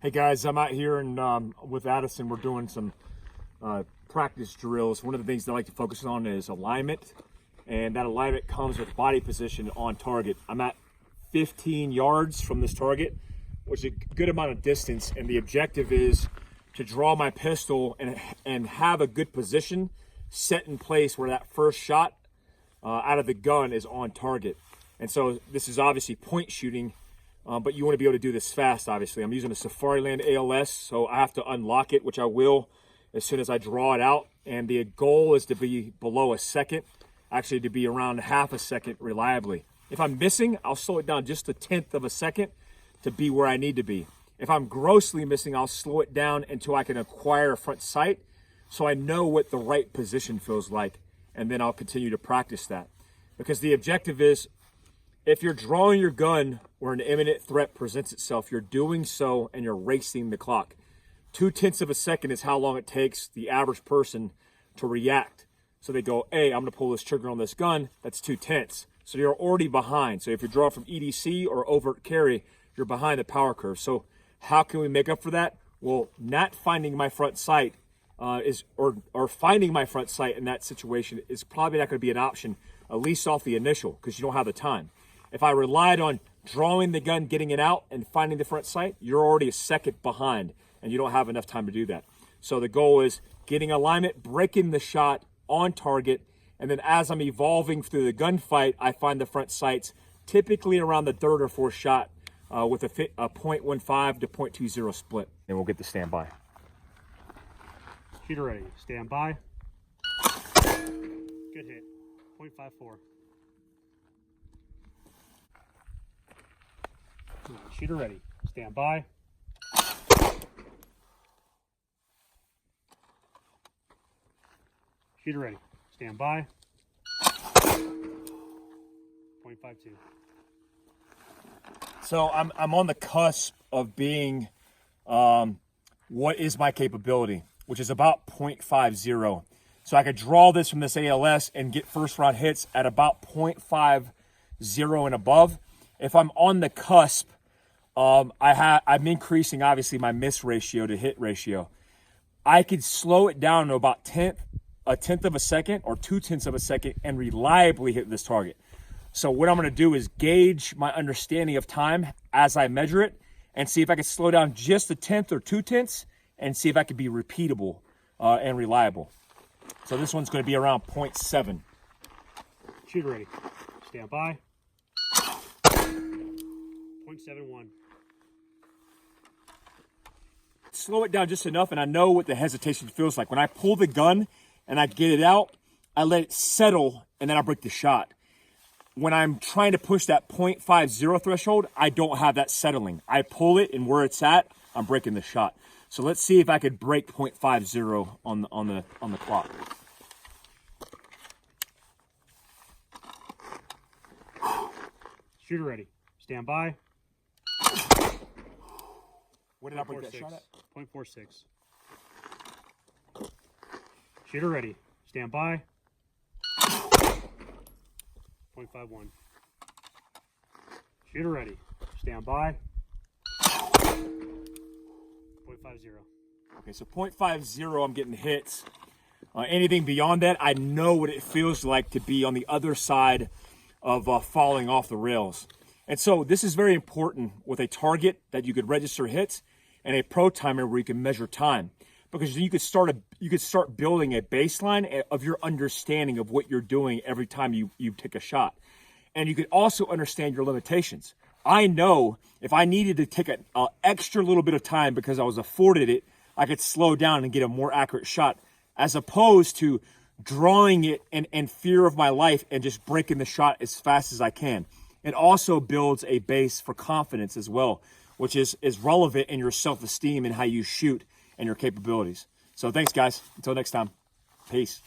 Hey guys, I'm out here and with Addison, we're doing some practice drills. One of the things that I like to focus on is alignment, and that alignment comes with body position on target. I'm at 15 yards from this target, which is a good amount of distance, and the objective is to draw my pistol and have a good position set in place where that first shot out of the gun is on target. And so this is obviously point shooting, but you want to be able to do this fast, obviously. I'm using a Safariland ALS, so I have to unlock it, which I will as soon as I draw it out. And the goal is to be below a second, actually to be around half a second reliably. If I'm missing, I'll slow it down just a tenth of a second to be where I need to be. If I'm grossly missing, I'll slow it down until I can acquire a front sight so I know what the right position feels like, and then I'll continue to practice that. Because the objective is, if you're drawing your gun where an imminent threat presents itself, you're doing so and you're racing the clock. 0.2 of a second is how long it takes the average person to react. So they go, hey, I'm gonna pull this trigger on this gun, that's 0.2. So you're already behind. So if you're drawing from EDC or overt carry, you're behind the power curve. So how can we make up for that? Well, not finding my front sight or finding my front sight in that situation is probably not gonna be an option, at least off the initial, because you don't have the time. If I relied on drawing the gun, getting it out, and finding the front sight, you're already a second behind, and you don't have enough time to do that. So the goal is getting alignment, breaking the shot on target, and then as I'm evolving through the gunfight, I find the front sights typically around the third or fourth shot with a 0.15 to 0.20 split. And we'll get the standby. Shooter ready. Stand by. Good hit. 0.54. Shooter ready. Stand by. Shooter ready. Stand by. 0.52. So I'm on the cusp of being what is my capability, which is about 0.50. So I could draw this from this ALS and get first round hits at about 0.50 and above. If I'm on the cusp, I'm increasing obviously my miss ratio to hit ratio. I could slow it down to about a tenth of a second or 0.2 of a second and reliably hit this target. So what I'm going to do is gauge my understanding of time as I measure it and see if I can slow down just a tenth or 0.2 and see if I can be repeatable and reliable. So this one's going to be around 0.7. Shooter ready. Stand by. 0.71. Slow it down just enough, and I know what the hesitation feels like. When I pull the gun and I get it out, I let it settle, and then I break the shot. When I'm trying to push that 0.50 threshold, I don't have that settling. I pull it, and where it's at, I'm breaking the shot. So let's see if I could break 0.50 on the clock. Shooter ready. Stand by. What did I break that shot at? 0.46. Shooter ready. Stand by. 0.51. Shooter ready. Stand by. 0.50. Okay, so 0.50, I'm getting hits. Anything beyond that, I know what it feels like to be on the other side of falling off the rails. And so this is very important with a target that you could register hits and a pro timer where you can measure time, because you could start building a baseline of your understanding of what you're doing every time you take a shot. And you could also understand your limitations. I know if I needed to take an extra little bit of time because I was afforded it, I could slow down and get a more accurate shot, as opposed to drawing it and fear of my life and just breaking the shot as fast as I can. It also builds a base for confidence as well, which is relevant in your self-esteem and how you shoot and your capabilities. So thanks, guys. Until next time. Peace.